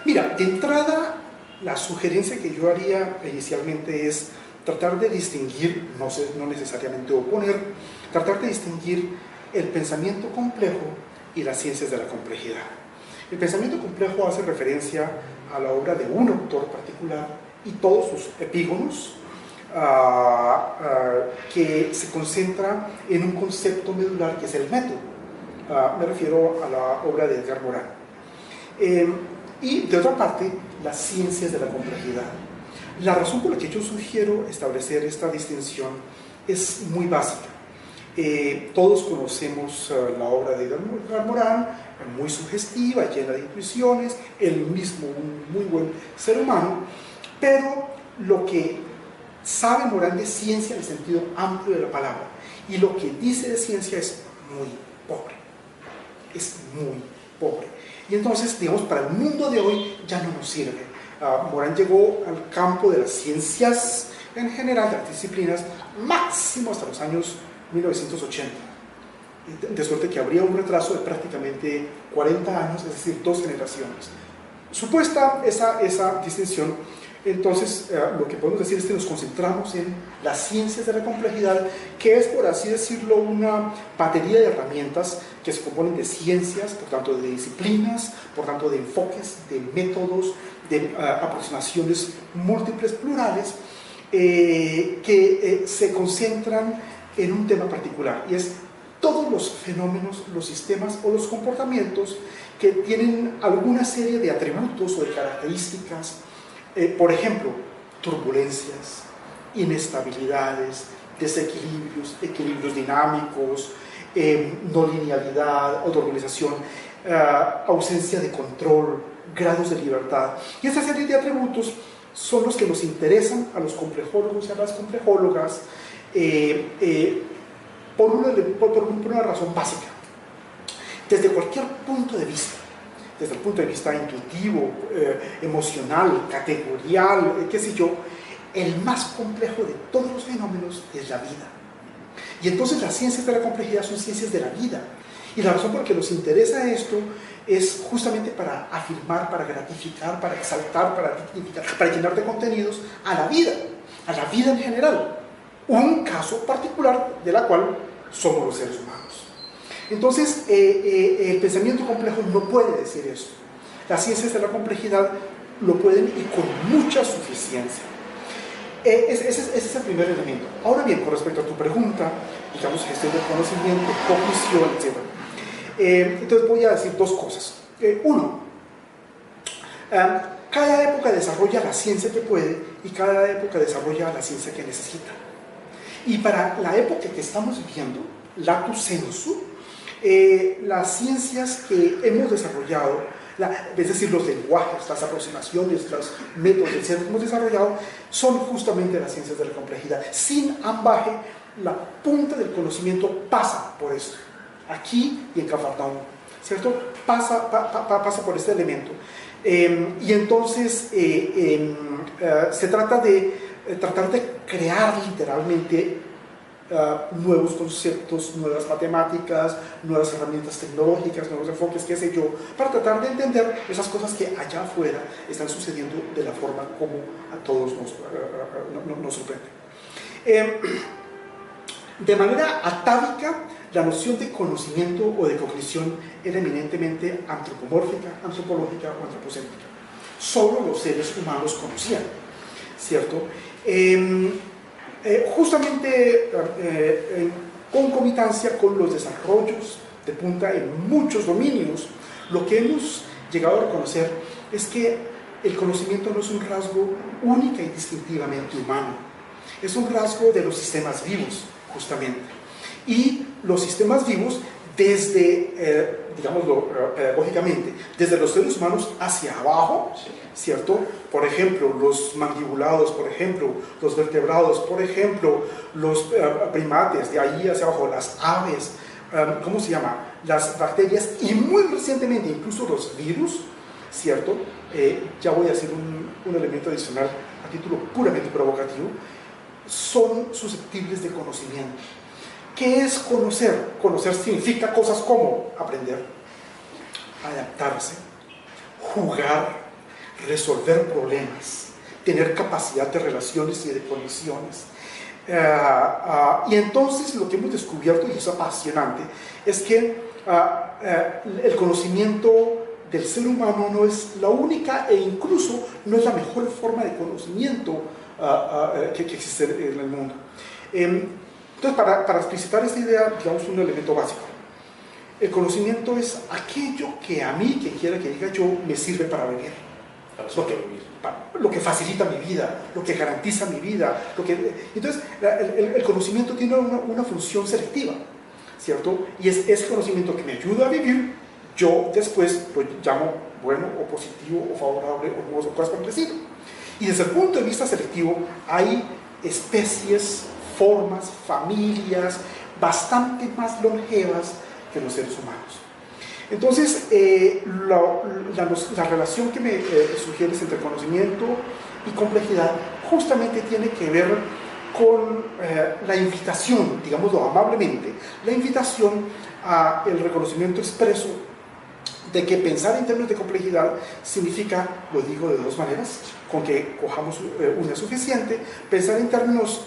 Mira, de entrada, la sugerencia que yo haría inicialmente es tratar de distinguir, no necesariamente oponer, tratar de distinguir el pensamiento complejo y las ciencias de la complejidad. El pensamiento complejo hace referencia a la obra de un autor particular y todos sus epígonos, que se concentra en un concepto medular que es el método. Me refiero a la obra de Edgar Morin. Y de otra parte, las ciencias de la complejidad. La razón por la que yo sugiero establecer esta distinción es muy básica. Todos conocemos la obra de Edgar Morin, muy sugestiva, llena de intuiciones, él mismo un muy buen ser humano, pero lo que sabe Morin de ciencia en el sentido amplio de la palabra y lo que dice de ciencia es muy pobre. Es muy pobre. Y entonces, digamos, para el mundo de hoy ya no nos sirve. Morin llegó al campo de las ciencias en general, de las disciplinas, máximo hasta los años 1980. De suerte que habría un retraso de prácticamente 40 años, es decir, 2 generaciones. Supuesta esa distinción, entonces lo que podemos decir es que nos concentramos en las ciencias de la complejidad, que es, por así decirlo, una batería de herramientas que se componen de ciencias, por tanto de disciplinas, por tanto de enfoques, de métodos, de aproximaciones múltiples, plurales, que se concentran en un tema particular, y es todos los fenómenos, los sistemas o los comportamientos que tienen alguna serie de atributos o de características, por ejemplo, turbulencias, inestabilidades, desequilibrios, equilibrios dinámicos, no linealidad, autoorganización, ausencia de control, grados de libertad. Y esta serie de atributos son los que nos interesan a los complejólogos y a las complejólogas, por una razón básica. Desde cualquier punto de vista, desde el punto de vista intuitivo, emocional, categorial, qué sé yo, el más complejo de todos los fenómenos es la vida. Y entonces las ciencias de la complejidad son ciencias de la vida. Y la razón por la que nos interesa esto es justamente para afirmar, para gratificar, para exaltar, para dignificar, para llenar de contenidos a la vida en general. Un caso particular de la cual somos los seres humanos. Entonces, el pensamiento complejo no puede decir eso. Las ciencias de la complejidad lo pueden, y con mucha suficiencia. Ese es el primer elemento. Ahora bien, con respecto a tu pregunta, digamos, gestión del conocimiento, cognición, etc. Entonces voy a decir dos cosas. Uno, cada época desarrolla la ciencia que puede y cada época desarrolla la ciencia que necesita. Y para la época que estamos viviendo, latus sensu, las ciencias que hemos desarrollado, es decir, los lenguajes, las aproximaciones, los métodos, etc., que hemos desarrollado, son justamente las ciencias de la complejidad. Sin ambaje, la punta del conocimiento pasa por esto, aquí y en Cafarnaúm, ¿cierto? Pasa por este elemento. Y entonces se trata de tratar de crear literalmente nuevos conceptos, nuevas matemáticas, nuevas herramientas tecnológicas, nuevos enfoques, qué sé yo, para tratar de entender esas cosas que allá afuera están sucediendo de la forma como a todos nos sorprende. De manera atávica, la noción de conocimiento o de cognición era eminentemente antropomórfica, antropológica o antropocéntrica. Solo los seres humanos conocían, ¿cierto? Justamente en concomitancia con los desarrollos de punta en muchos dominios, lo que hemos llegado a reconocer es que el conocimiento no es un rasgo única y distintivamente humano, es un rasgo de los sistemas vivos, justamente. Y los sistemas vivos, desde, digámoslo pedagógicamente, desde los seres humanos hacia abajo, ¿cierto? Por ejemplo, los mandibulados, por ejemplo, los vertebrados, por ejemplo, los primates, de ahí hacia abajo, las aves, ¿cómo se llama? Las bacterias, y muy recientemente incluso los virus, ¿cierto? Ya voy a hacer un elemento adicional a título puramente provocativo, son susceptibles de conocimiento. ¿Qué es conocer? Conocer significa cosas como aprender, adaptarse, jugar, resolver problemas, tener capacidad de relaciones y de conexiones. Y entonces lo que hemos descubierto, y es apasionante, es que el conocimiento del ser humano no es la única e incluso no es la mejor forma de conocimiento que existe en el mundo. Entonces, para explicitar esta idea, digamos un elemento básico. El conocimiento es aquello que a mí, quien quiera que diga yo, me sirve para vivir. Lo que facilita mi vida, lo que garantiza mi vida. Entonces, el conocimiento tiene una función selectiva, ¿cierto? Y es ese conocimiento que me ayuda a vivir, yo después lo llamo bueno o positivo o favorable o cosas por el estilo. Y desde el punto de vista selectivo, hay especies, formas, familias bastante más longevas que los seres humanos. Entonces, la relación que me sugieres entre conocimiento y complejidad justamente tiene que ver con la invitación, digámoslo amablemente, la invitación a el reconocimiento expreso de que pensar en términos de complejidad significa, lo digo de dos maneras, con que cojamos una suficiente, pensar en términos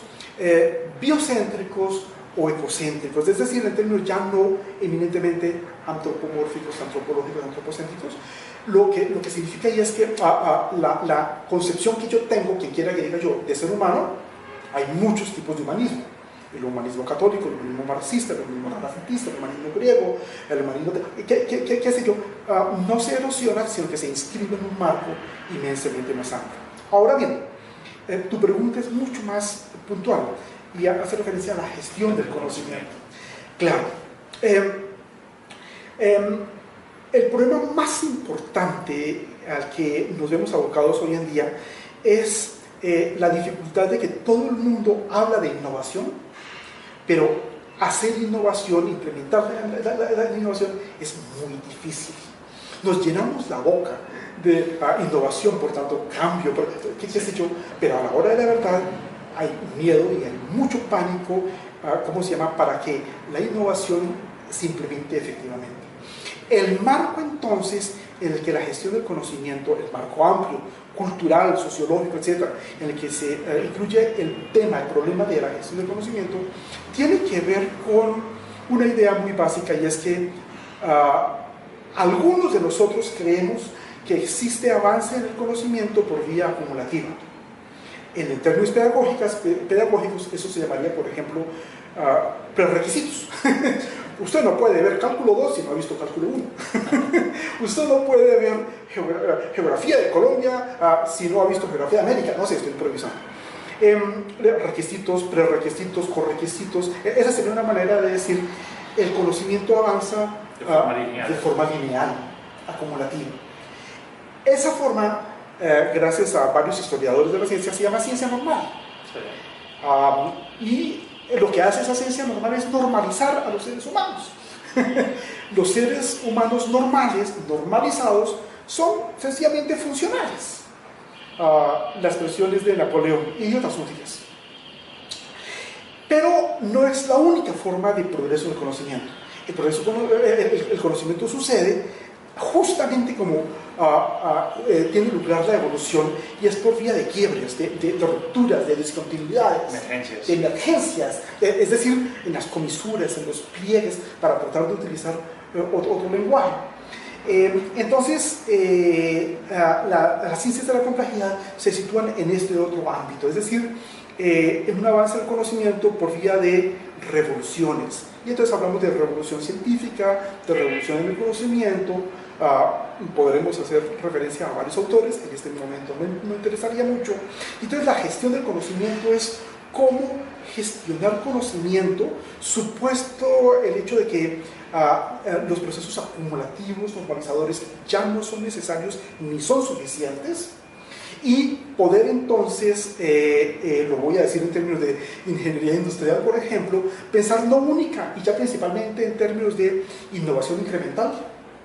biocéntricos o ecocéntricos, es decir, en términos ya no eminentemente antropomórficos, antropológicos, antropocéntricos. Lo que significa y es que la concepción que yo tengo, quien quiera que diga yo, de ser humano, hay muchos tipos de humanismo. El humanismo católico, el humanismo marxista, el humanismo renacentista, el humanismo griego, el humanismo... ¿Qué sé yo? No se erosiona, sino que se inscribe en un marco inmensamente más amplio. Ahora bien, tu pregunta es mucho más puntual y hace referencia a la gestión del conocimiento. Claro. El problema más importante al que nos vemos abocados hoy en día es la dificultad de que todo el mundo habla de innovación, pero hacer innovación, implementar la innovación es muy difícil. Nos llenamos la boca de innovación, por tanto, cambio, qué sé yo, pero a la hora de la verdad hay miedo y hay mucho pánico, ¿cómo se llama?, para que la innovación se implemente efectivamente. El marco, entonces, en el que la gestión del conocimiento, el marco amplio, cultural, sociológico, etcétera, en el que se incluye el tema, el problema de la gestión del conocimiento, tiene que ver con una idea muy básica, y es que algunos de nosotros creemos que existe avance en el conocimiento por vía acumulativa. En términos pedagógicos, eso se llamaría, por ejemplo, prerequisitos. Usted no puede ver cálculo 2 si no ha visto cálculo 1. Usted no puede ver geografía de Colombia si no ha visto geografía de América. No sé, estoy improvisando. Requisitos, prerequisitos, correquisitos. Esa sería una manera de decir el conocimiento avanza de forma lineal, acumulativa. Esa forma, gracias a varios historiadores de la ciencia, se llama ciencia normal. Sí. Y lo que hace esa ciencia normal es normalizar a los seres humanos. Los seres humanos normales, normalizados, son sencillamente funcionales. Las expresiones de Napoleón y otras útiles. Pero no es la única forma de progreso del conocimiento. El conocimiento sucede justamente como tiene lugar la evolución, y es por vía de quiebres, de rupturas, de discontinuidades, de emergencias, es decir, en las comisuras, en los pliegues, para tratar de utilizar otro lenguaje. Entonces, las ciencias de la complejidad se sitúan en este otro ámbito, es decir, en un avance del conocimiento por vía de revoluciones. Y entonces hablamos de revolución científica, de revolución en el conocimiento. Podremos hacer referencia a varios autores, en este momento me interesaría mucho. Entonces la gestión del conocimiento es cómo gestionar conocimiento, supuesto el hecho de que los procesos acumulativos, normalizadores, ya no son necesarios ni son suficientes, y poder entonces, lo voy a decir en términos de ingeniería industrial, por ejemplo, pensar no única y ya principalmente en términos de innovación incremental,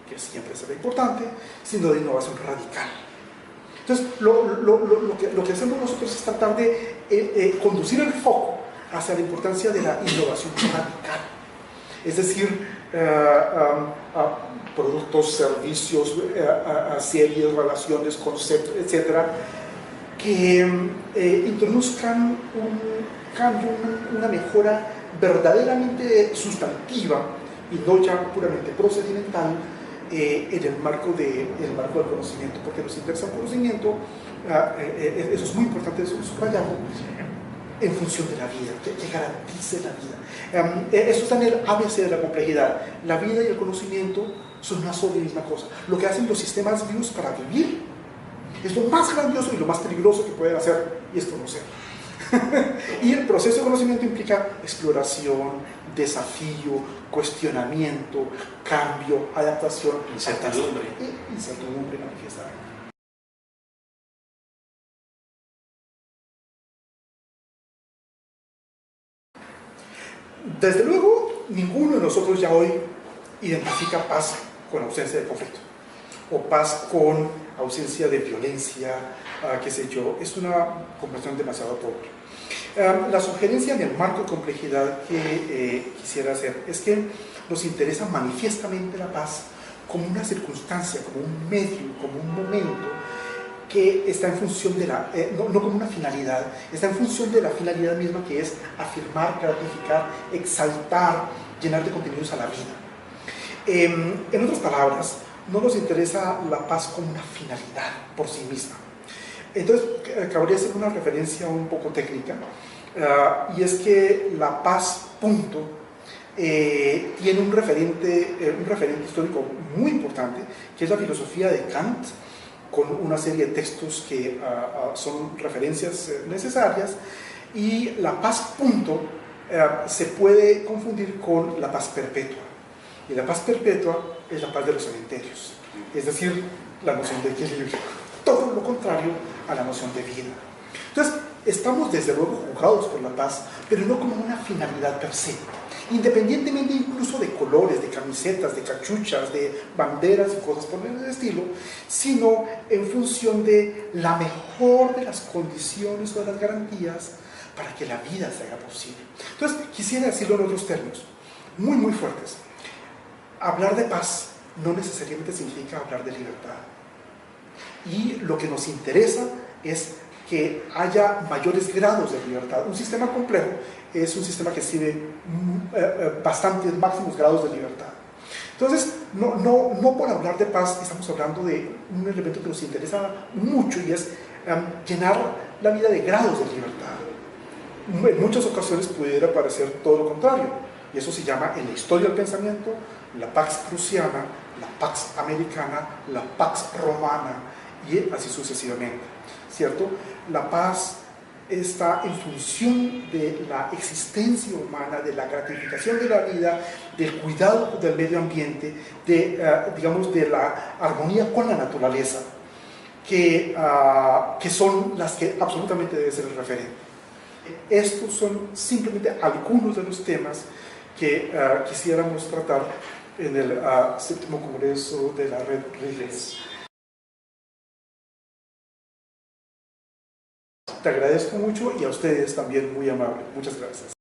que siempre será importante, sino de innovación radical. Entonces, lo que hacemos nosotros es tratar de conducir el foco hacia la importancia de la innovación radical. Es decir, productos, servicios, series, relaciones, conceptos, etcétera, que introduzcan un cambio, una mejora verdaderamente sustantiva y no ya puramente procedimental en el marco del conocimiento, porque nos interesa un conocimiento, eso es muy importante subrayarlo, en función de la vida, que garantice la vida. Eso está en el ABC de la complejidad. La vida y el conocimiento son una sola y misma cosa. Lo que hacen los sistemas vivos para vivir es lo más grandioso y lo más peligroso que pueden hacer, y es conocer. Y el proceso de conocimiento implica exploración, desafío, cuestionamiento, cambio, adaptación, incertidumbre. Incertidumbre manifiestada. Desde luego, ninguno de nosotros ya hoy identifica paz con ausencia de conflicto, o paz con ausencia de violencia, qué sé yo. Es una conversación demasiado pobre. La sugerencia en el marco de complejidad que quisiera hacer es que nos interesa manifiestamente la paz como una circunstancia, como un medio, como un momento que está en función de la, no como una finalidad, está en función de la finalidad misma, que es afirmar, gratificar, exaltar, llenar de contenidos a la vida. En otras palabras, no nos interesa la paz como una finalidad por sí misma. Entonces, cabría hacer una referencia un poco técnica, y es que la paz, punto, tiene un referente histórico muy importante, que es la filosofía de Kant, con una serie de textos que son referencias necesarias, y la paz, punto, se puede confundir con la paz perpetua. Y la paz perpetua es la paz de los cementerios, es decir, la noción de equilibrio. Todo lo contrario a la noción de vida. Entonces, estamos desde luego jugados por la paz, pero no como una finalidad per se, independientemente incluso de colores, de camisetas, de cachuchas, de banderas y cosas por el estilo, sino en función de la mejor de las condiciones o de las garantías para que la vida se haga posible. Entonces, quisiera decirlo en otros términos, muy, muy fuertes. Hablar de paz no necesariamente significa hablar de libertad. Y lo que nos interesa es que haya mayores grados de libertad. Un sistema complejo es un sistema que exhibe bastantes máximos grados de libertad. Entonces, no por hablar de paz estamos hablando de un elemento que nos interesa mucho, y es llenar la vida de grados de libertad. En muchas ocasiones pudiera parecer todo lo contrario, y eso se llama en la historia del pensamiento la Pax Prusiana, la Pax Americana, la Pax Romana, y así sucesivamente, ¿cierto? La paz está en función de la existencia humana, de la gratificación de la vida, del cuidado del medio ambiente, digamos, de la armonía con la naturaleza, que son las que absolutamente debe ser el referente. Estos son simplemente algunos de los temas que quisiéramos tratar en el séptimo congreso de la Red RILES. Te agradezco mucho, y a ustedes también, muy amable. Muchas gracias.